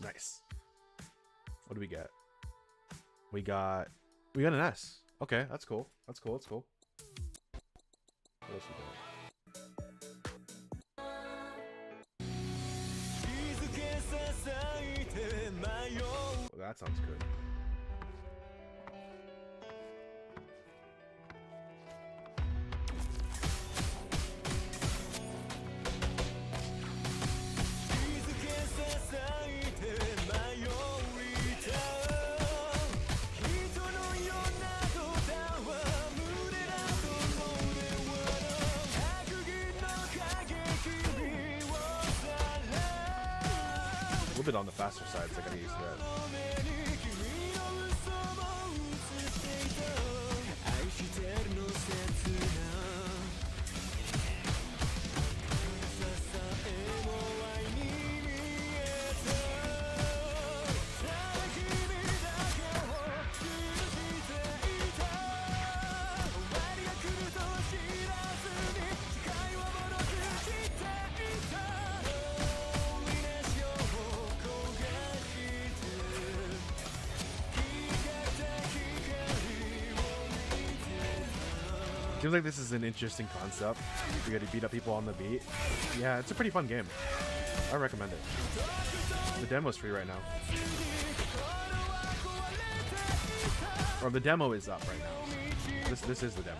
Nice. What do we get? We got an S. Okay, that's cool. That's cool. That's cool. What else we got? Well, that sounds good. A little bit on the faster side, so I gotta use that. Seems like this is an interesting concept. You gotta beat up people on the beat. Yeah, it's a pretty fun game. I recommend it. The demo's free right now. Or the demo is up right now. This is the demo.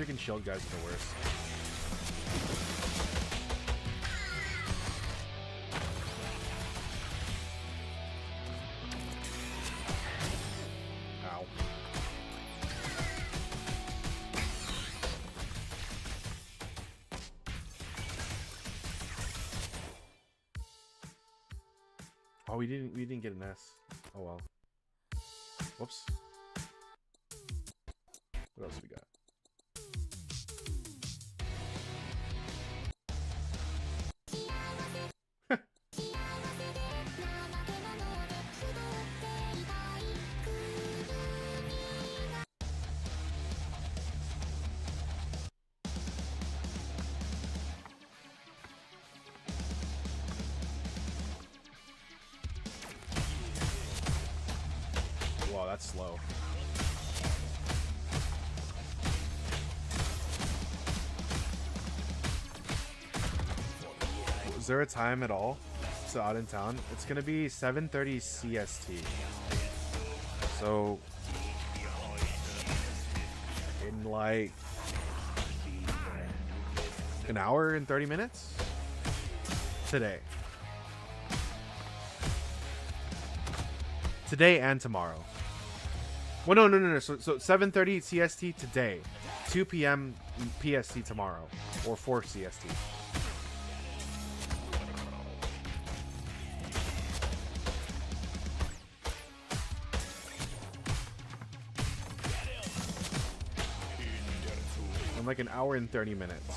Freaking shield guys are the worst. Ow. Oh, we didn't get an S. Oh well. Whoops. What else we got? that slow. Is there a time at all? So out in town, it's gonna be 7:30 CST. So in like an hour and 30 minutes today. Today and tomorrow. Well, no. So 7:30 CST today, 2 p.m. PST tomorrow, or 4 CST. In like an hour and 30 minutes.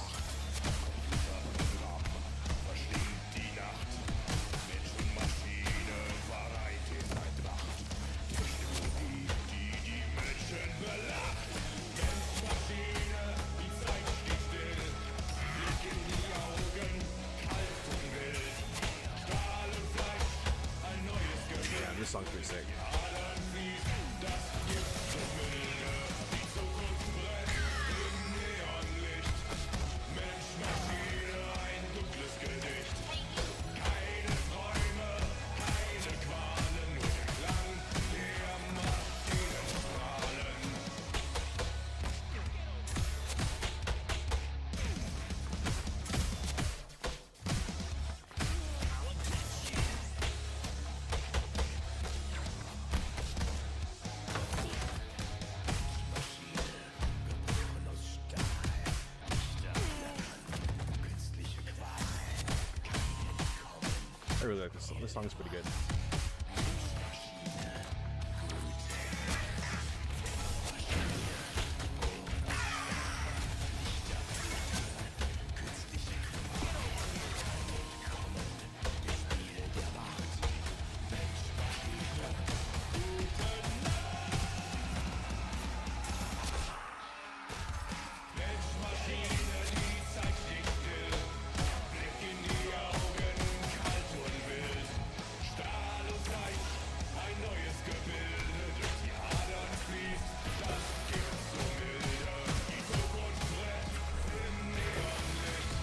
Yeah, this song's pretty sick. I really like this song. This song's pretty good.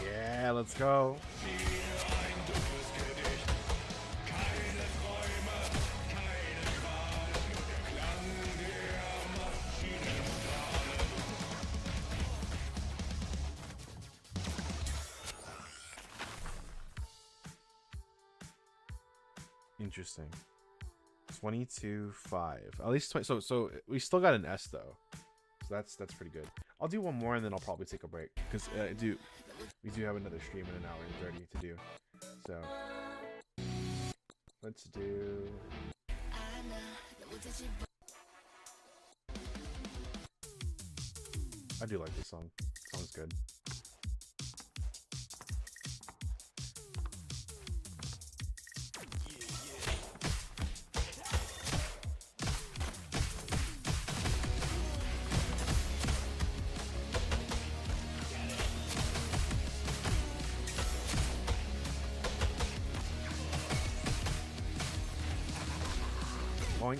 Yeah, let's go. Interesting. 22.5. At least 20. So we still got an S though. So that's pretty good. I'll do one more and then I'll probably take a break because we do have another stream in an hour and 30 to do. So let's do. I do like this song. Song's good. Boink.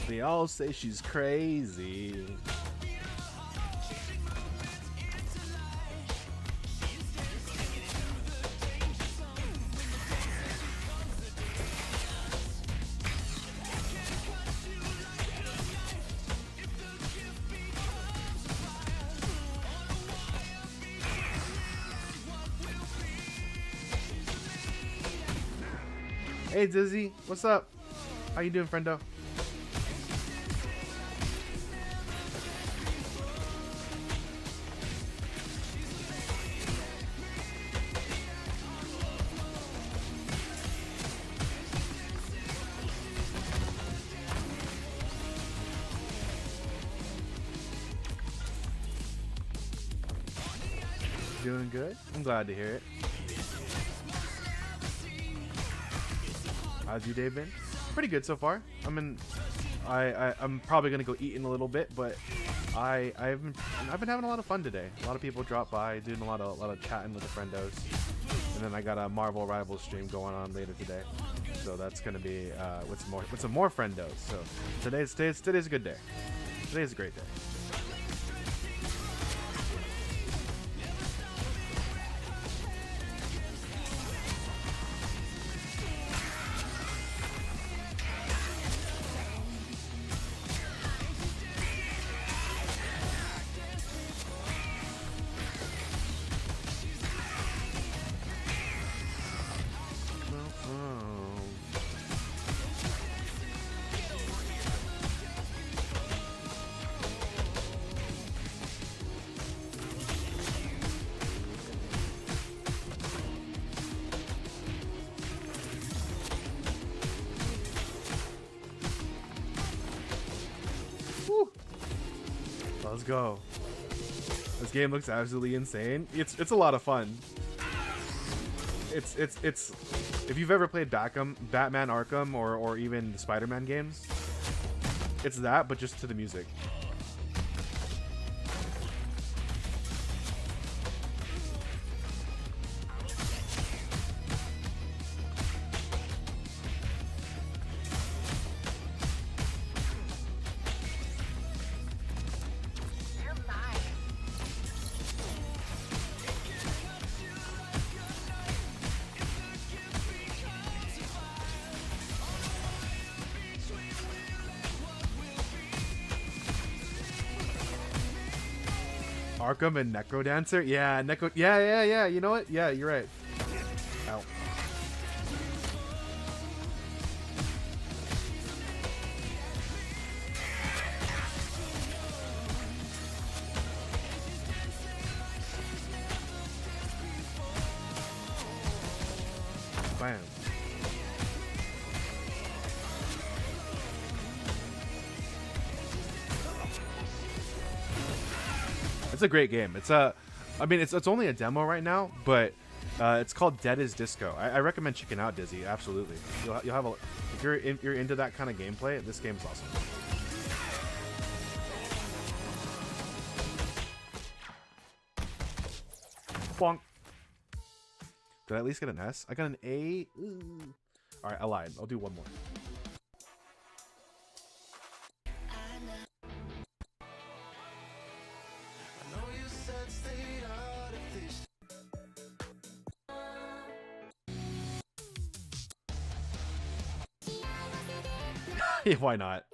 They all say she's crazy. Hey Dizzy, what's up? How you doing, friendo? Doing good? I'm glad to hear it. How's your day been? Pretty good so far. I'm probably gonna go eat in a little bit, but I've been having a lot of fun today. A lot of people dropped by, doing a lot of chatting with the friendos, and then I got a Marvel Rivals stream going on later today. So that's gonna be with some more friendos. So today's a good day. Today's a great day. Let's go. This game looks absolutely insane. It's a lot of fun. It's if you've ever played Batman Arkham or even the Spider-Man games, it's that, but just to the music. Arkham and Necrodancer? Yeah, yeah. You know what? Yeah, you're right. Ow. Bam. It's a great game. I mean, it's only a demo right now, but it's called Dead is Disco. I recommend checking out Dizzy. Absolutely, you'll have if you're into that kind of gameplay, this game's awesome. Bonk. Did I at least get an S? I got an A. Ooh. All right, I lied. I'll do one more. Yeah, why not?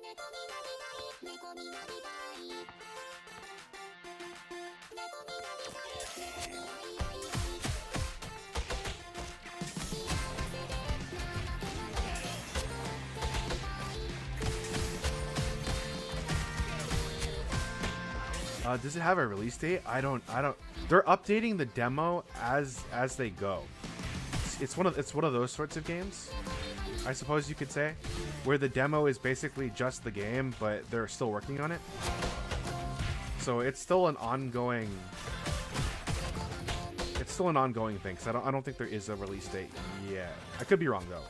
Does it have a release date? I don't. They're updating the demo as they go. It's one of those sorts of games, I suppose you could say, where the demo is basically just the game, but they're still working on it. So it's still an ongoing. It's still an ongoing thing. Cause I don't think there is a release date yet. I could be wrong though.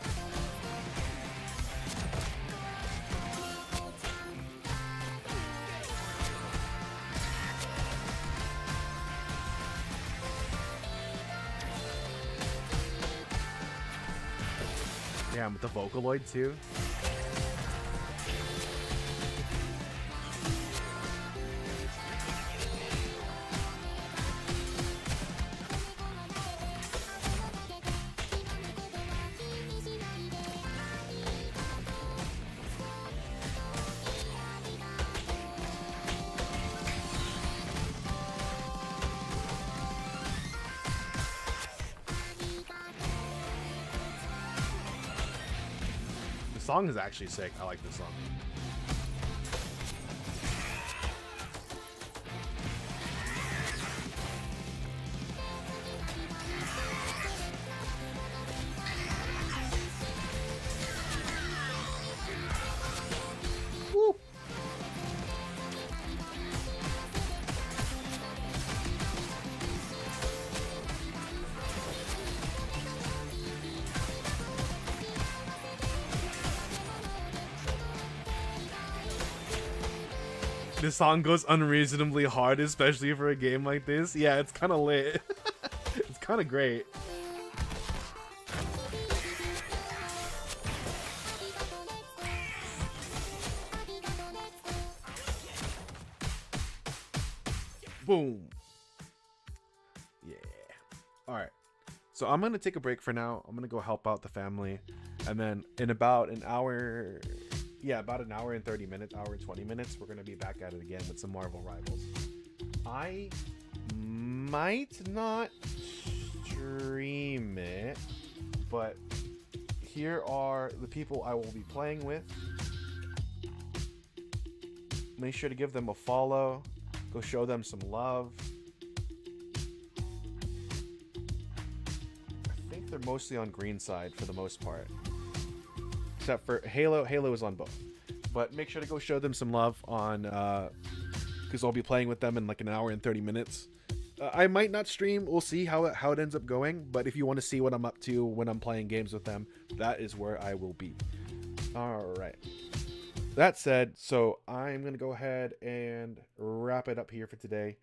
Damn, with the Vocaloid too. The song is actually sick. I like this song. Woo. This song goes unreasonably hard, especially for a game like this. Yeah, it's kind of lit. It's kind of great. Boom. Yeah. All right. So I'm going to take a break for now. I'm going to go help out the family. And then in about an hour, about an hour and 30 minutes, hour and 20 minutes, we're going to be back at it again with some Marvel Rivals. I might not stream it, but here are the people I will be playing with. Make sure to give them a follow. Go show them some love. I think they're mostly on green side for the most part. Except for Halo. Halo is on both. But make sure to go show them some love on... because I'll be playing with them in like an hour and 30 minutes. I might not stream. We'll see how it ends up going. But if you want to see what I'm up to when I'm playing games with them, that is where I will be. All right. That said, so I'm going to go ahead and wrap it up here for today.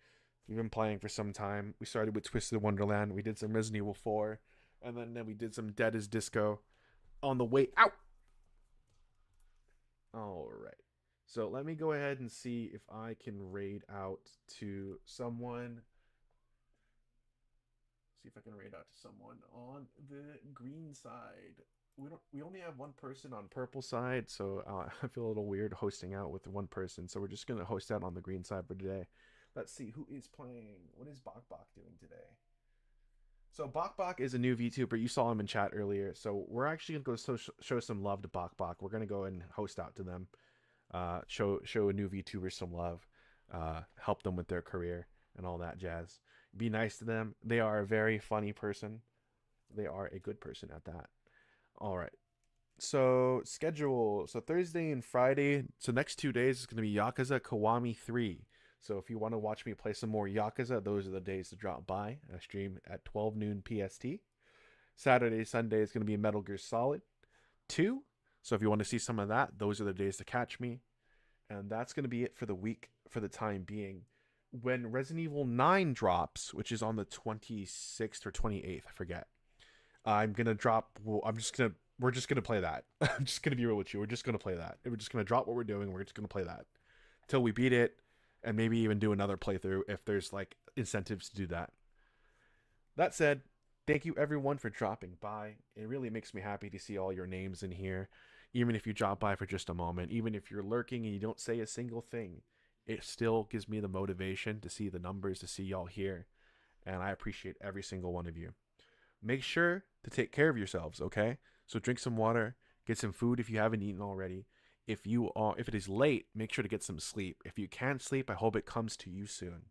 We've been playing for some time. We started with Twisted Wonderland. We did some Resident Evil 4. And then we did some Dead as Disco on the way out. All right. So let me go ahead and see if I can raid out to someone. See if I can raid out to someone on the green side. We only have one person on purple side, so I feel a little weird hosting out with one person. So we're just gonna host out on the green side for today. Let's see who is playing. What is Bok doing today? So Bok is a new VTuber. You saw him in chat earlier. So we're actually gonna go show some love to Bok. We're gonna go and host out to them. Show a new VTuber some love. Help them with their career and all that jazz. Be nice to them. They are a very funny person. They are a good person at that. All right. So schedule. So Thursday and Friday. So next 2 days is going to be Yakuza Kiwami 3. So if you want to watch me play some more Yakuza, those are the days to drop by. I stream at 12 noon PST. Saturday, Sunday is going to be Metal Gear Solid 2. So if you want to see some of that, those are the days to catch me. And that's going to be it for the week for the time being. When Resident Evil 9 drops, which is on the 26th or 28th, I forget. I'm going to drop, we're just going to play that. I'm just going to be real with you. We're just going to play that. We're just going to drop what we're doing. We're just going to play that till we beat it, and maybe even do another playthrough if there's like incentives to do that. That said, thank you everyone for dropping by. It really makes me happy to see all your names in here. Even if you drop by for just a moment, even if you're lurking and you don't say a single thing, it still gives me the motivation to see the numbers, to see y'all here. And I appreciate every single one of you. Make sure to take care of yourselves, okay? So drink some water, get some food if you haven't eaten already. If it is late, make sure to get some sleep. If you can't sleep, I hope it comes to you soon.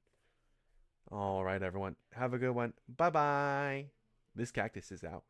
All right, everyone. Have a good one. Bye-bye. This cactus is out.